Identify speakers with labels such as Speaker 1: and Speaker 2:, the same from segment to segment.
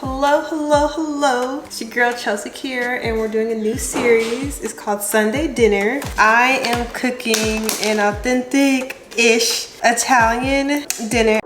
Speaker 1: Hello, hello, hello. It's your girl Chelsea here, and we're doing a new series. It's called Sunday Dinner. I am cooking an authentic-ish Italian dinner.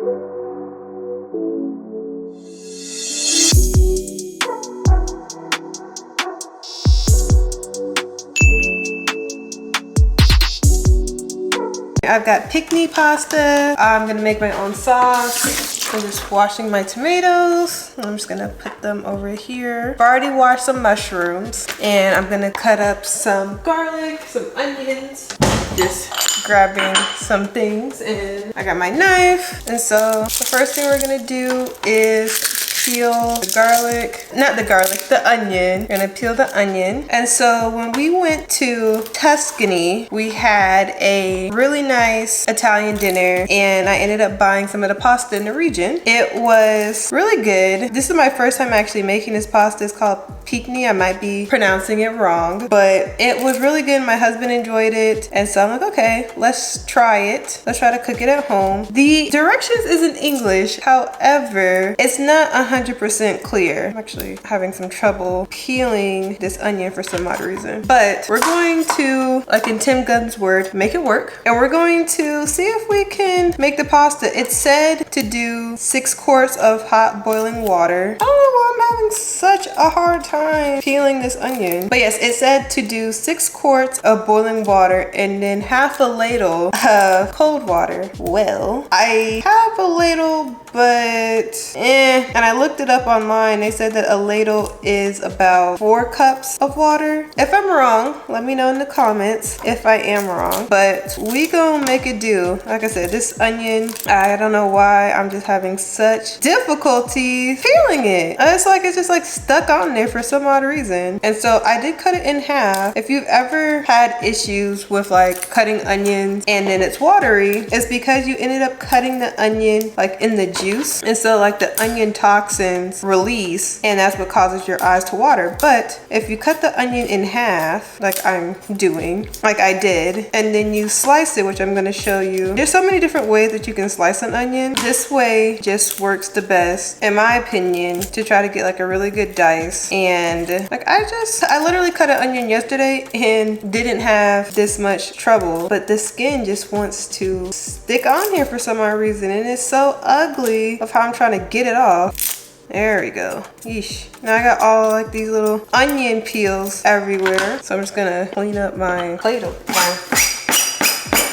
Speaker 1: I've got picnic pasta. I'm gonna make my own sauce. I'm just washing my tomatoes. I'm just gonna put them over here. I've already washed some mushrooms, and I'm gonna cut up some garlic, some onions. Just grabbing some things, and I got my knife. And so the first thing we're gonna do is peel the garlic, not the garlic, the onion. We're gonna peel the onion. And so when we went to Tuscany, we had a really nice Italian dinner, and I ended up buying some of the pasta in the region. It was really good. This is my first time actually making this pasta. It's called picnic. I might be pronouncing it wrong, but it was really good. My husband enjoyed it, and so I'm like, okay, let's try it. Let's try to cook it at home. The directions is in English, however, it's not 100% clear. I'm actually having some trouble peeling this onion for some odd reason, but we're going to, like in Tim Gunn's word, make it work, and we're going to see if we can make the pasta. It said to do 6 quarts of hot boiling water. I don't know why I'm having such a hard time peeling this onion, but yes, it said to do 6 quarts of boiling water and then half a ladle of cold water. Well, I have a ladle, but and I looked it up online. They said that a ladle is about 4 cups of water. If I'm wrong, let me know in the comments if I am wrong, but we gonna make it do. Like I said, this onion, I don't know why I'm just having such difficulty peeling it. It's just like stuck on there for some odd reason. And so I did cut it in half. If you've ever had issues with like cutting onions and then it's watery, it's because you ended up cutting the onion like in the juice, and so like the onion toxins release, and that's what causes your eyes to water. But if you cut the onion in half, like I'm doing, like I did, and then you slice it, which I'm gonna show you. There's so many different ways that you can slice an onion. This way just works the best, in my opinion, to try to get like a really good dice. And like I literally cut an onion yesterday and didn't have this much trouble, but the skin just wants to stick on here for some odd reason, and it's so ugly of how I'm trying to get it off. There we go. Yeesh. Now I got all like these little onion peels everywhere, so I'm just gonna clean up my plate of my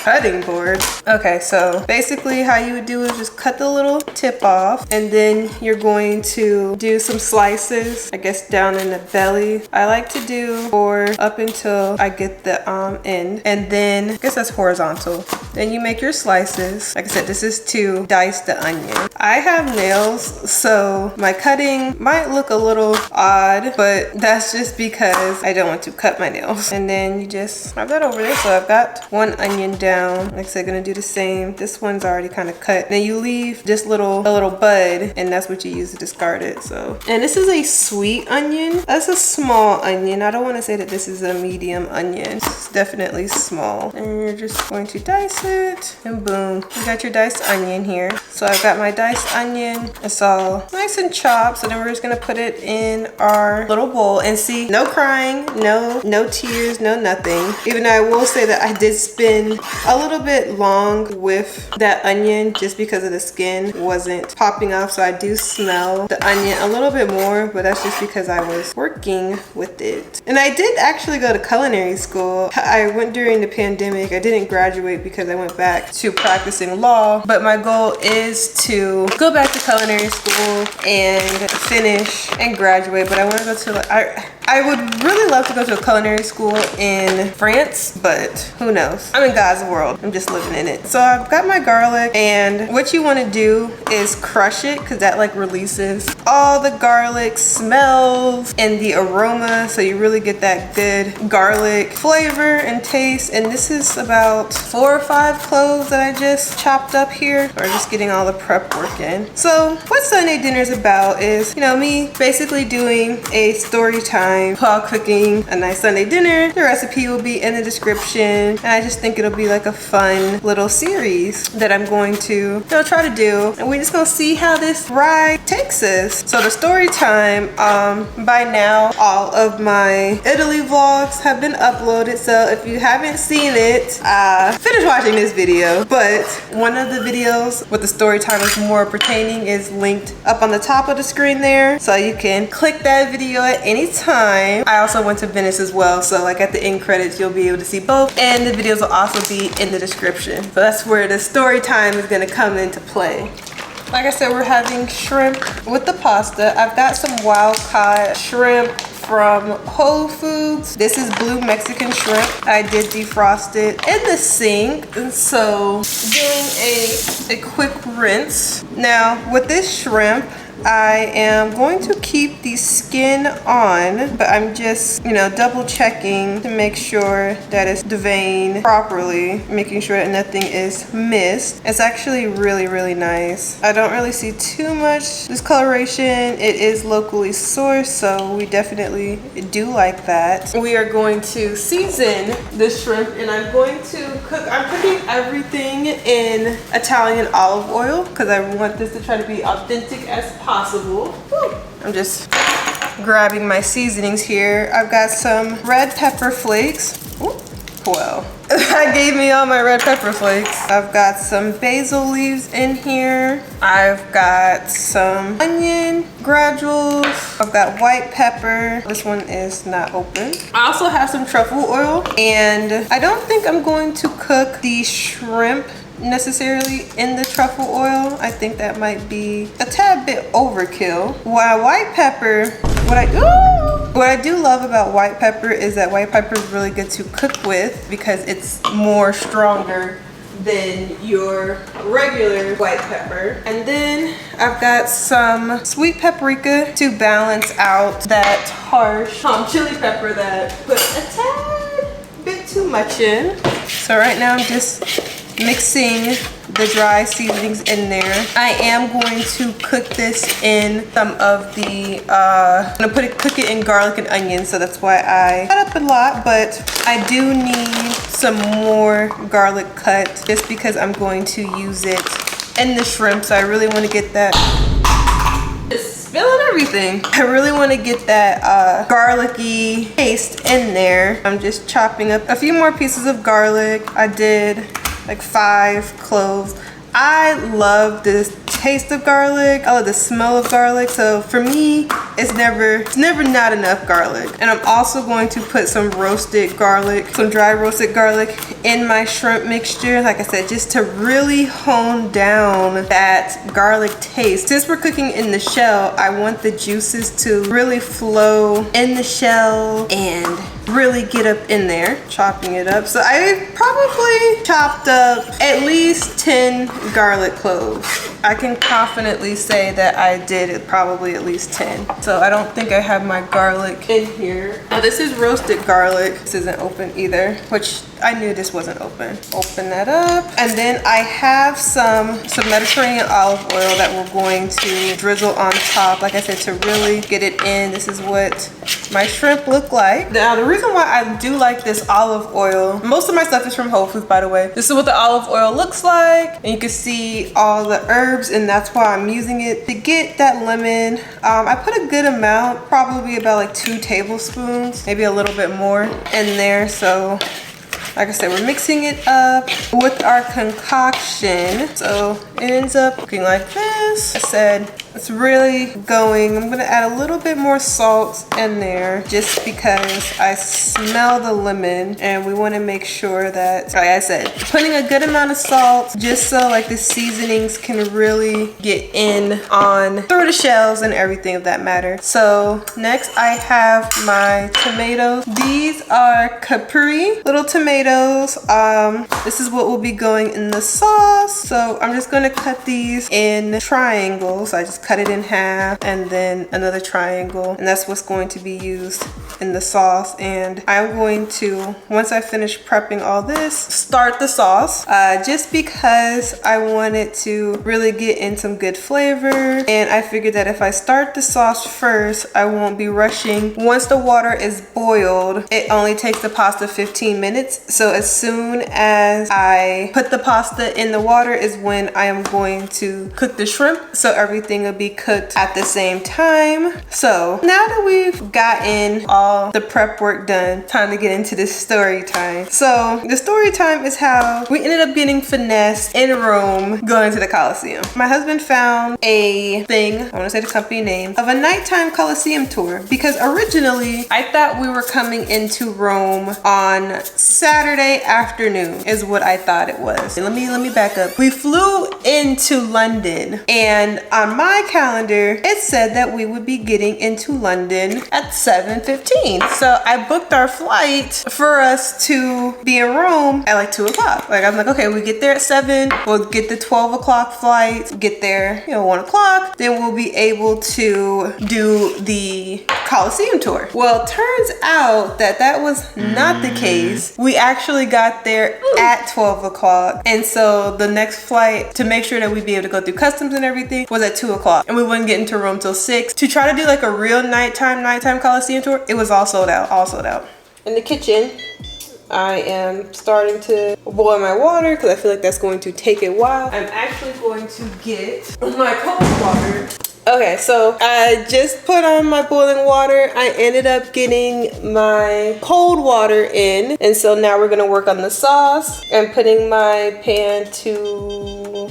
Speaker 1: cutting board. Okay, so basically how you would do is just cut the little tip off, and then you're going to do some slices, I guess down in the belly. I like to do 4 up until I get the end, and then I guess that's horizontal. Then you make your slices. Like I said, this is to dice the onion. I have nails, so my cutting might look a little odd, but that's just because I don't want to cut my nails. And then you just have that over there. So I've got 1 onion down. Like I said, gonna do the same. This one's already kind of cut. Then you leave just a little bud, and that's what you use to discard it. So, and this is a sweet onion. That's a small onion. I don't want to say that this is a medium onion. It's definitely small. And you're just going to dice it, and boom, you got your diced onion here. So I've got my diced onion. It's all nice and chopped. So then we're just gonna put it in our little bowl, and see, no crying, no tears, no nothing. Even though I will say that I did spend a little bit long with that onion just because of the skin wasn't popping off, so I do smell the onion a little bit more, but that's just because I was working with it. And I did actually go to culinary school. I went during the pandemic. I didn't graduate because I went back to practicing law, but my goal is to go back to culinary school and finish and graduate. But I want to go to I would really love to go to a culinary school in France, but who knows? I'm in God's world. I'm just living in it. So I've got my garlic, and what you want to do is crush it, because that like releases all the garlic smells and the aroma, so you really get that good garlic flavor and taste. And this is about 4 or 5 cloves that I just chopped up here, or just getting all the prep work in. So what Sunday dinner is about is, you know, me basically doing a story time time while cooking a nice Sunday dinner. The recipe will be in the description, and I just think it'll be like a fun little series that I'm going to try to do, and we're just gonna see how this ride takes us. So the story time, by now all of my Italy vlogs have been uploaded, so if you haven't seen it, finish watching this video. But one of the videos with the story time is more pertaining is linked up on the top of the screen there, so you can click that video at any time. I also went to Venice as well, so like at the end credits you'll be able to see both, and the videos will also be in the description. So that's where the story time is gonna come into play. Like I said, we're having shrimp with the pasta. I've got some wild caught shrimp from Whole Foods. This is blue Mexican shrimp. I did defrost it in the sink, and so doing a quick rinse. Now with this shrimp, I am going to keep the skin on, but I'm just, double checking to make sure that it's deveined properly, making sure that nothing is missed. It's actually really, really nice. I don't really see too much discoloration. It is locally sourced, so we definitely do like that. We are going to season the shrimp, and I'm going to cook. I'm cooking everything in Italian olive oil because I want this to try to be authentic as possible. Woo. I'm just grabbing my seasonings here. I've got some red pepper flakes. Ooh, well, I gave me all my red pepper flakes. I've got some basil leaves in here. I've got some onion granules. I've got white pepper. This one is not open. I also have some truffle oil, and I don't think I'm going to cook the shrimp necessarily in the truffle oil. I think that might be a tad bit overkill. While white pepper, what I do love about white pepper is that white pepper is really good to cook with because it's more stronger than your regular white pepper. And then I've got some sweet paprika to balance out that harsh chili pepper that I put a tad bit too much in. So right now I'm just mixing the dry seasonings in there. I am going to cook this in some of the, I'm gonna cook it in garlic and onion, so that's why I cut up a lot, but I do need some more garlic cut just because I'm going to use it in the shrimp, so I really want to get that, just spilling everything. I really want to get that garlicky taste in there. I'm just chopping up a few more pieces of garlic. I did like 5 cloves. I love the taste of garlic. I love the smell of garlic. So for me, it's never not enough garlic. And I'm also going to put some roasted garlic, some dry roasted garlic in my shrimp mixture. Like I said, just to really hone down that garlic taste. Since we're cooking in the shell, I want the juices to really flow in the shell and really get up in there. Chopping it up. So I probably chopped up at least 10 garlic cloves. I can confidently say that I did probably at least 10. So I don't think I have my garlic in here. Now this is roasted garlic. This isn't open either, which I knew this wasn't open. Open that up. And then I have some Mediterranean olive oil that we're going to drizzle on top, like I said, to really get it in. This is what my shrimp look like. Now the reason why I do like this olive oil, most of my stuff is from Whole Foods, by the way. This is what the olive oil looks like, and you can see all the herbs, and that's why I'm using it to get that lemon. I put a good amount, probably about like 2 tablespoons, maybe a little bit more in there. So like I said, we're mixing it up with our concoction. So it ends up looking like this. I said, it's really going. I'm gonna add a little bit more salt in there just because I smell the lemon, and we wanna make sure that, like I said, putting a good amount of salt just so like the seasonings can really get in on through the shells and everything of that matter. So next I have my tomatoes. These are Campari little tomatoes. This is what will be going in the sauce. So I'm just gonna cut these in triangles. I just cut it in half and then another triangle, and that's what's going to be used in the sauce, and I'm going to, once I finish prepping all this, start the sauce just because I want it to really get in some good flavor. And I figured that if I start the sauce first, I won't be rushing. Once the water is boiled, it only takes the pasta 15 minutes. So as soon as I put the pasta in the water is when I am going to cook the shrimp, so everything will be cooked at the same time. So now that we've gotten all the prep work done, time to get into this story time. So the story time is how we ended up getting finessed in Rome going to the Colosseum. My husband found a thing, I want to say the company name, of a nighttime Colosseum tour, because originally I thought we were coming into Rome on Saturday afternoon is what I thought it was. Let me back up. We flew into London, and on my calendar it said that we would be getting into London at 7:15. So I booked our flight for us to be in Rome at like 2 o'clock. Like I'm like, okay, we get there at 7, we'll get the 12 o'clock flight, get there, 1 o'clock, then we'll be able to do the Colosseum tour. Well, turns out that that was not the case. We actually got there at 12 o'clock. And so the next flight to make sure that we'd be able to go through customs and everything was at 2 o'clock. And we wouldn't get into Rome till 6. To try to do like a real nighttime Colosseum tour, it was all sold out, In the kitchen, I am starting to boil my water because I feel like that's going to take a while. I'm actually going to get my cold water. Okay, so I just put on my boiling water. I ended up getting my cold water in. And so now we're gonna work on the sauce. I'm putting my pan to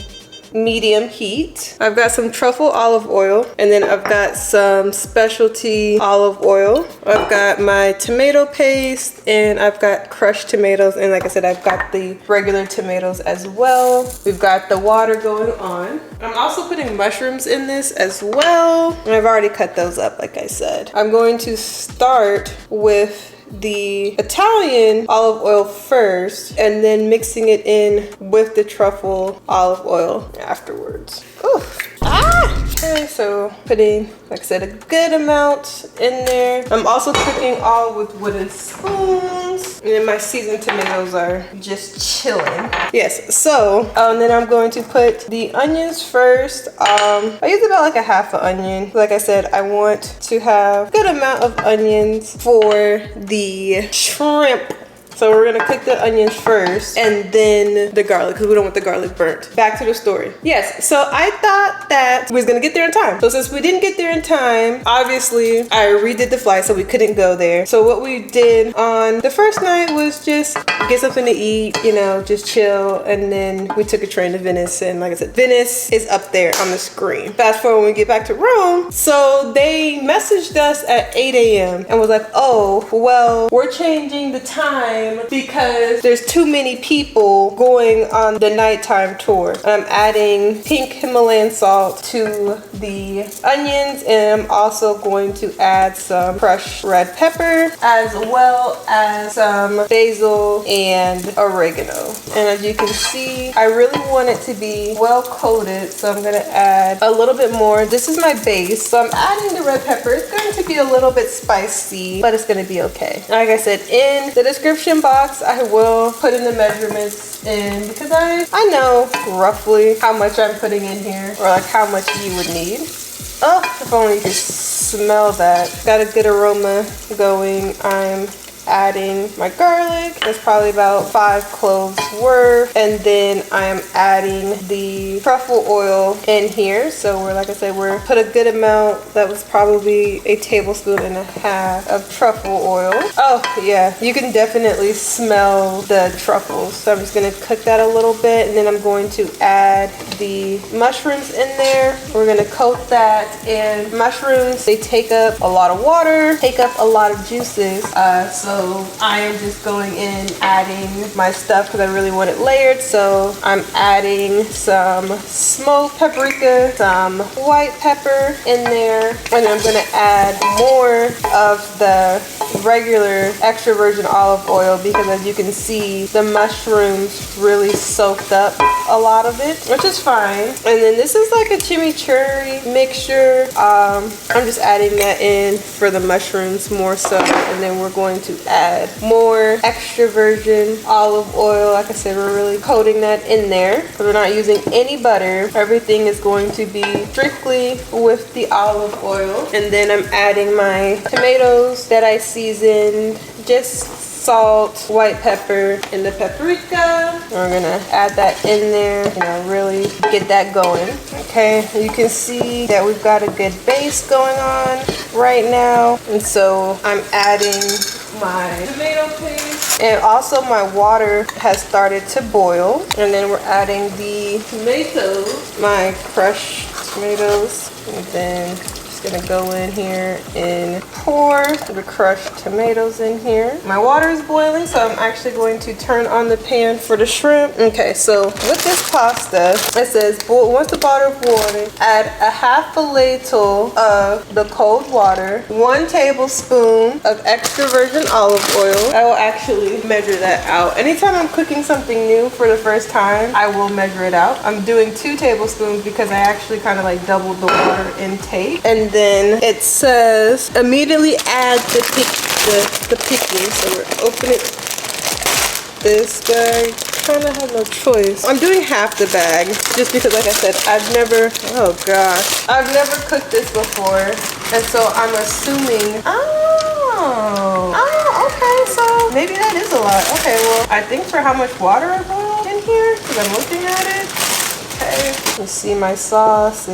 Speaker 1: medium heat. I've got some truffle olive oil, and then I've got some specialty olive oil. I've got my tomato paste, and I've got crushed tomatoes, and like I said, I've got the regular tomatoes as well. We've got the water going on. I'm also putting mushrooms in this as well, and I've already cut those up like I said. I'm going to start with the Italian olive oil first, and then mixing it in with the truffle olive oil afterwards. Ooh. Okay, so putting, like I said, a good amount in there. I'm also cooking all with wooden spoons, and then my seasoned tomatoes are just chilling. Yes, so then I'm going to put the onions first. I use about like a half an onion. Like I said, I want to have a good amount of onions for the shrimp. So we're gonna cook the onions first and then the garlic, because we don't want the garlic burnt. Back to the story. Yes, so I thought that we was gonna get there in time. So since we didn't get there in time, obviously I redid the flight, so we couldn't go there. So what we did on the first night was just get something to eat, just chill. And then we took a train to Venice, and like I said, Venice is up there on the screen. Fast forward when we get back to Rome. So they messaged us at 8 a.m. and was like, oh, well, we're changing the time because there's too many people going on the nighttime tour. I'm adding pink Himalayan salt to the onions, and I'm also going to add some crushed red pepper as well as some basil and oregano. And as you can see, I really want it to be well coated, so I'm gonna add a little bit more. This is my base, so I'm adding the red pepper. It's going to be a little bit spicy, but it's gonna be okay. Like I said, in the description box, I will put in the measurements in, because I know roughly how much I'm putting in here, or like how much you would need. Oh, if only you could smell that. Got a good aroma going. I'm adding my garlic. That's probably about 5 cloves worth. And then I'm adding the truffle oil in here. So like I said, we're put a good amount. That was probably a tablespoon and a half of truffle oil. Oh yeah, you can definitely smell the truffles. So I'm just gonna cook that a little bit, and then I'm going to add the mushrooms in there. We're gonna coat that, and mushrooms, they take up a lot of water, take up a lot of juices. So So I am just going in, adding my stuff because I really want it layered. So I'm adding some smoked paprika, some white pepper in there, and I'm gonna add more of the regular extra virgin olive oil because as you can see, the mushrooms really soaked up a lot of it, which is fine. And then this is like a chimichurri mixture. I'm just adding that in for the mushrooms more so, and then we're going to add more extra virgin olive oil. Like I said, we're really coating that in there because we're not using any butter. Everything is going to be strictly with the olive oil. And then I'm adding my tomatoes that I seasoned, just salt, white pepper, and the paprika. We're gonna add that in there, you know, really get that going. Okay, you can see that we've got a good base going on right now. And so I'm adding my tomato paste, and also my water has started to boil. And then we're adding the tomatoes, my crushed tomatoes, and then gonna go in here and pour the crushed tomatoes in here. My water is boiling, so I'm actually going to turn on the pan for the shrimp. Okay, so with this pasta, it says once the water boiling, add a half a ladle of the cold water, 1 tablespoon of extra virgin olive oil. I will actually measure that out. Anytime I'm cooking something new for the first time, I will measure it out. I'm doing 2 tablespoons because I actually kind of like doubled the water intake. And then it says immediately add the pickling. So we're opening this bag. Kind of have no choice. I'm doing half the bag just because, like I said, I've never cooked this before, and so I'm assuming. Okay, so maybe that is a lot. Okay, well, I think for how much water I boiled in here, because I'm looking at it. Okay, you see my sauce.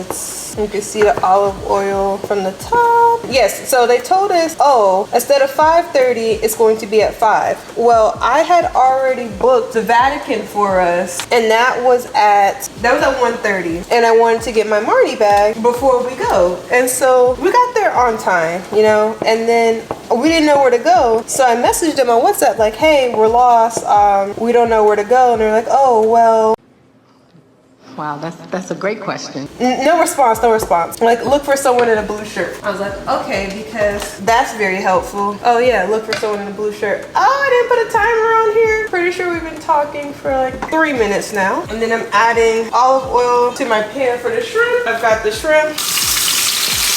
Speaker 1: You can see the olive oil from the top. Yes, so they told us, oh, instead of 5:30, it's going to be at 5. Well, I had already booked the Vatican for us, and that was at 1:30. And I wanted to get my Marnie bag before we go. And so we got there on time, you know, and then we didn't know where to go. So I messaged them on WhatsApp like, hey, we're lost. We don't know where to go. And they're like, oh, well.
Speaker 2: Wow, that's a great question.
Speaker 1: No response. Like, look for someone in a blue shirt. I was like, okay, because that's very helpful. Oh yeah, look for someone in a blue shirt. Oh, I didn't put a timer on here. Pretty sure we've been talking for like 3 minutes now. And then I'm adding olive oil to my pan for the shrimp. I've got the shrimp.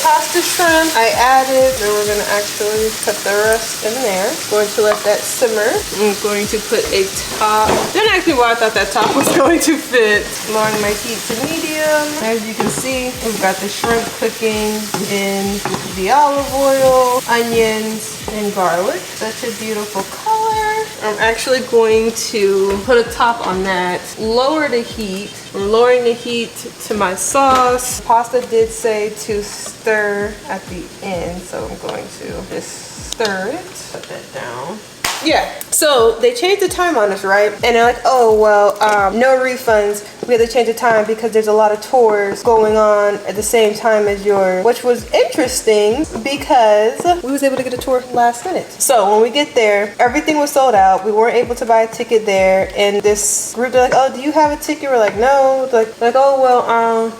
Speaker 1: Pasta shrimp I added, then we're gonna actually put the rest in there. Going to let that simmer. I'm going to put a top. Didn't actually why I thought that top was going to fit. Lowering my heat to medium. As you can see, we've got the shrimp cooking in the olive oil, onions, and garlic. Such a beautiful color. I'm actually going to put a top on that. Lower the heat. I'm lowering the heat to my sauce. Pasta did say to stir at the end, so I'm going to just stir it. Put that down. Yeah, so they changed the time on us, right? And they're like, oh, well, no refunds. We had to change the time because there's a lot of tours going on at the same time as yours, which was interesting because we was able to get a tour last minute. So when we get there, everything was sold out. We weren't able to buy a ticket there. And this group, they're like, oh, do you have a ticket? We're like, no. They're like, oh, well,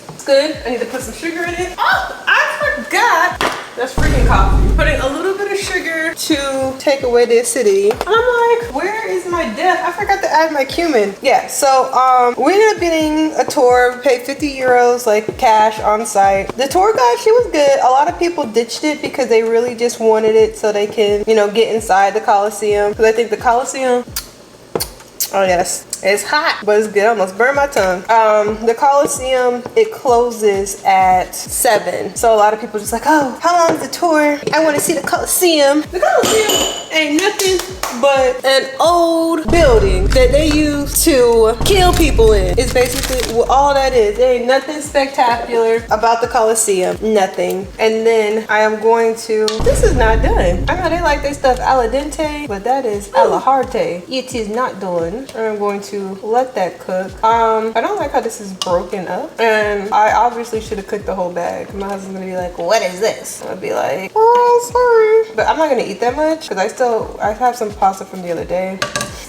Speaker 1: it's good. I need to put some sugar in it. Oh, I forgot. That's freaking coffee. Putting a little bit of sugar to take away the acidity. And I'm like, where is my dip? I forgot to add my cumin. Yeah, so we ended up getting a tour. We paid 50 euros like cash on site. The tour guide, she was good. A lot of people ditched it because they really just wanted it so they can, you know, get inside the Colosseum. Because I think the Colosseum, oh yes, it's hot, but it's good. I almost burned my tongue. The Colosseum, it closes at 7. So a lot of people just like, oh, how long is the tour? I want to see the Colosseum. The Colosseum ain't nothing but an old building that they used to kill people in. It's basically all that is. There ain't nothing spectacular about the Colosseum. Nothing. And then I am going to, this is not done. I know they like their stuff al dente, but that is al harte. It is not done. I'm going to to let that cook. I don't like how this is broken up, and I obviously should have cooked the whole bag. My husband's gonna be like, what is this? I'll be like, oh, sorry. But I'm not gonna eat that much because I have some pasta from the other day.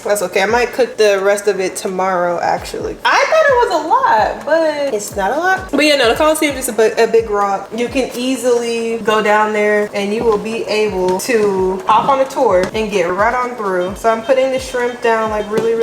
Speaker 1: That's okay. I might cook the rest of it tomorrow, actually. I thought it was a lot, but it's not a lot. But yeah, no, the Coliseum is a big rock. You can easily go down there and you will be able to hop on a tour and get right on through. So I'm putting the shrimp down like really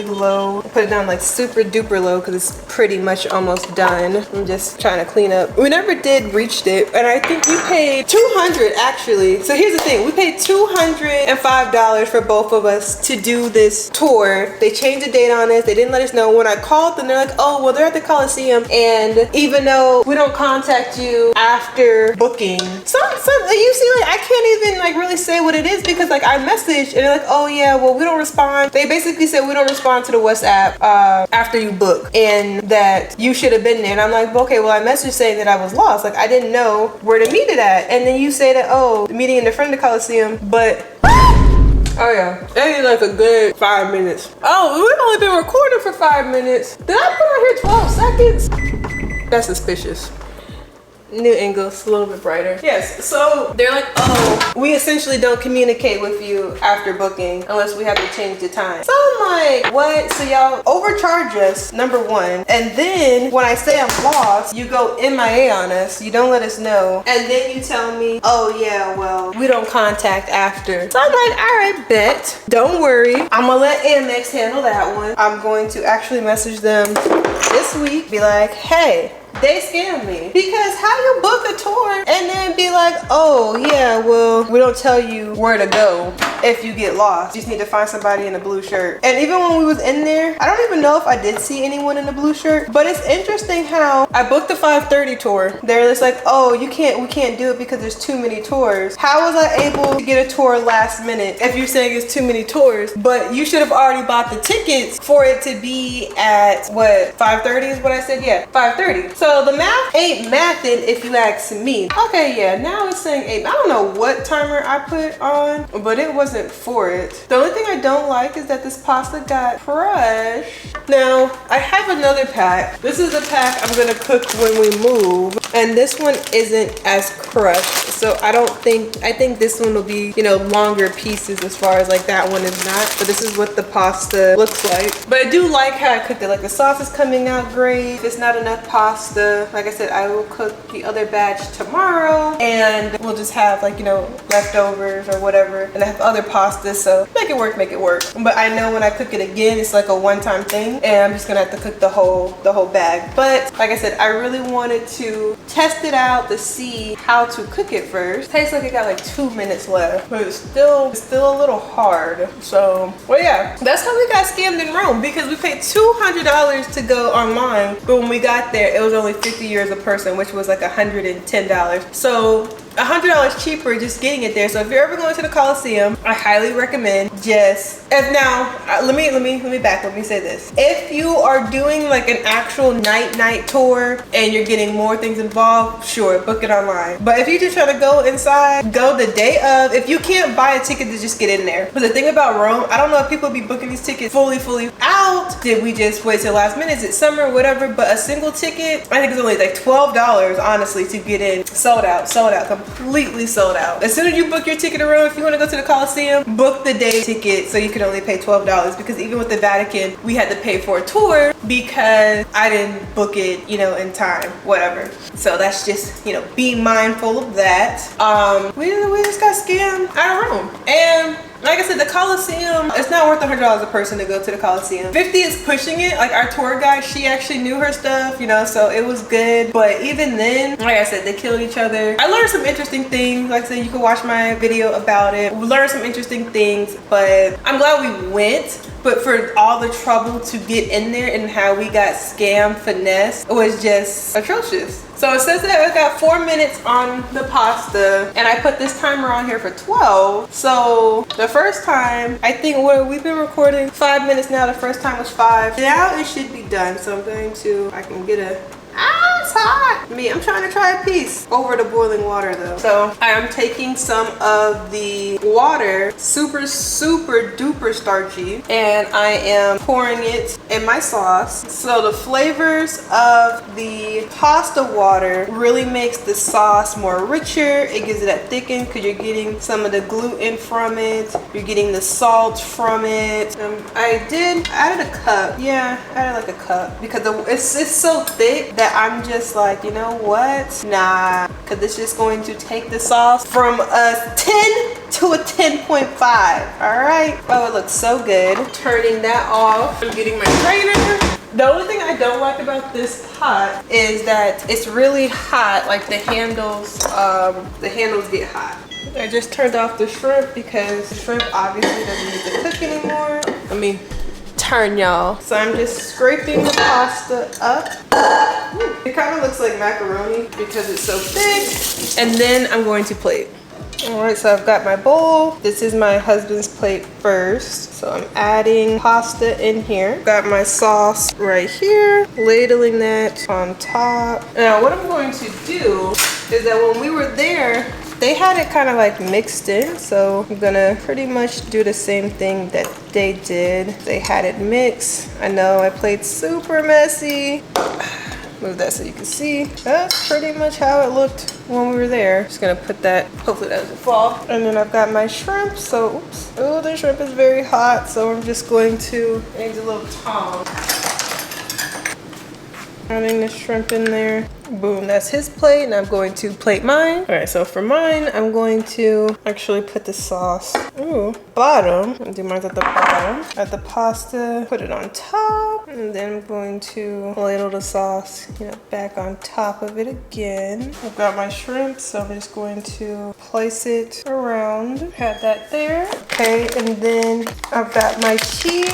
Speaker 1: low. I put it down like super duper low because it's pretty much almost done. I'm just trying to clean up. We never did reach it, and I think we paid $200 actually. So here's the thing, we paid $205 for both of us to do this tour. They changed the date on us. They didn't let us know. When I called them, they're like, oh, well, they're at the Coliseum, and even though we don't contact you after booking, some you see, like, I can't even like really say what it is because like I messaged and they're like, oh yeah, well, we don't respond. They basically said we don't respond to the WhatsApp after you book, and that you should have been there. And I'm like, okay, well, I messaged saying that I was lost. Like, I didn't know where to meet it at, and then you say that, oh, the meeting in the front of the Coliseum, but oh yeah, that is like a good 5 minutes. Oh, we've only been recording for 5 minutes. Did I put on here 12 seconds? That's suspicious. New angles, a little bit brighter. Yes, so they're like, oh, we essentially don't communicate with you after booking unless we have to change the time. So I'm like, what? So y'all overcharge us, number one. And then when I say I'm lost, you go MIA on us. You don't let us know. And then you tell me, oh yeah, well, we don't contact after. So I'm like, all right, bet. Don't worry. I'm gonna let Amex handle that one. I'm going to actually message them this week, be like, hey, they scammed me. Because how you book a tour and then be like, oh yeah, well, we don't tell you where to go if you get lost. You just need to find somebody in a blue shirt. And even when we was in there, I don't even know if I did see anyone in a blue shirt, but it's interesting how I booked the 5:30 tour. They're just like, oh, we can't do it because there's too many tours. How was I able to get a tour last minute if you're saying it's too many tours? But you should have already bought the tickets for it to be at what, 5:30 is what I said? Yeah, 5:30. So the math ain't mathing if you ask me. Okay, yeah, now it's saying 8. I don't know what timer I put on, but it wasn't for it. The only thing I don't like is that this pasta got crushed. Now, I have another pack. This is the pack I'm gonna cook when we move, and this one isn't as crushed. So I think this one will be, you know, longer pieces as far as like that one is not. But this is what the pasta looks like. But I do like how I cooked it. Like the sauce is coming out great. If it's not enough pasta, like I said, I will cook the other batch tomorrow, and we'll just have like, you know, leftovers or whatever, and I have other pastas, so make it work, make it work. But I know when I cook it again, it's like a one-time thing, and I'm just gonna have to cook the whole bag. But like I said, I really wanted to test it out to see how to cook it first. Tastes like it got like 2 minutes left, but it's still a little hard. So, well, yeah, that's how we got scammed in Rome, because we paid $200 to go online, but when we got there, it was only 50 euros a person, which was like $110. So $100 cheaper just getting it there. So if you're ever going to the Coliseum, I highly recommend just, let me say this. If you are doing like an actual night tour and you're getting more things involved, sure, book it online. But if you just try to go inside, go the day of. If you can't buy a ticket to just get in there. But the thing about Rome, I don't know if people be booking these tickets fully out. Did we just wait till last minute? Is it summer, whatever? But a single ticket, I think it's only like $12, honestly, to get in. Sold out, completely sold out. As soon as you book your ticket to Rome, if you want to go to the Coliseum, book the day ticket so you can only pay $12, because even with the Vatican, we had to pay for a tour because I didn't book it, you know, in time, whatever. So that's just, you know, be mindful of that. We just got scammed out of Rome. And like I said, the Coliseum, it's not worth $100 a person to go to the Coliseum. 50 is pushing it. Like our tour guide, she actually knew her stuff, you know, so it was good. But even then, like I said, they killed each other. I learned some interesting things. Like I said, you can watch my video about it. We learned some interesting things, but I'm glad we went. But for all the trouble to get in there and how we got scammed, finesse, it was just atrocious. So it says that I got 4 minutes on the pasta, and I put this timer on here for 12. So the first time, I think we've been recording 5 minutes now. The first time was 5. Now it should be done. So I'm going to, I can get a Ah, it's hot. I'm trying to try a piece over the boiling water though. So I am taking some of the water, super duper starchy, and I am pouring it in my sauce. So the flavors of the pasta water really makes the sauce more richer. It gives it that thicken because you're getting some of the gluten from it. You're getting the salt from it. I added a cup. Yeah, I added like a cup because it's so thick that I'm just like, you know what? Nah, because it's just going to take the sauce from a 10 to a 10.5. All right. Oh, it looks so good. Turning that off. I'm getting my strainer. The only thing I don't like about this pot is that it's really hot. Like the handles get hot. I just turned off the shrimp because the shrimp obviously doesn't need to cook anymore. Let me turn, y'all. So I'm just scraping the pasta up. It kind of looks like macaroni because it's so thick. And then I'm going to plate. All right, so I've got my bowl. This is my husband's plate first. So I'm adding pasta in here. Got my sauce right here, ladling that on top. Now what I'm going to do is that when we were there, they had it kind of like mixed in. So I'm gonna pretty much do the same thing that they did. They had it mixed. I know I played super messy. Move that so you can see. That's pretty much how it looked when we were there. Just gonna put that, hopefully that doesn't fall. And then I've got my shrimp, so oops. Oh, the shrimp is very hot, so I'm just going to use a little tong. Adding the shrimp in there. Boom, that's his plate, and I'm going to plate mine. All right, so for mine, I'm going to actually put the sauce, bottom. I'll do mine at the bottom. Add the pasta, put it on top, and then I'm going to ladle the sauce, back on top of it again. I've got my shrimp, so I'm just going to place it around. Have that there. Okay, and then I've got my cheese.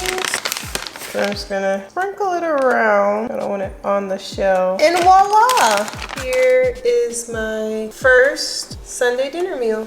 Speaker 1: So I'm just gonna sprinkle it around. I don't want it on the shell. And voila! Here is my first Sunday dinner meal.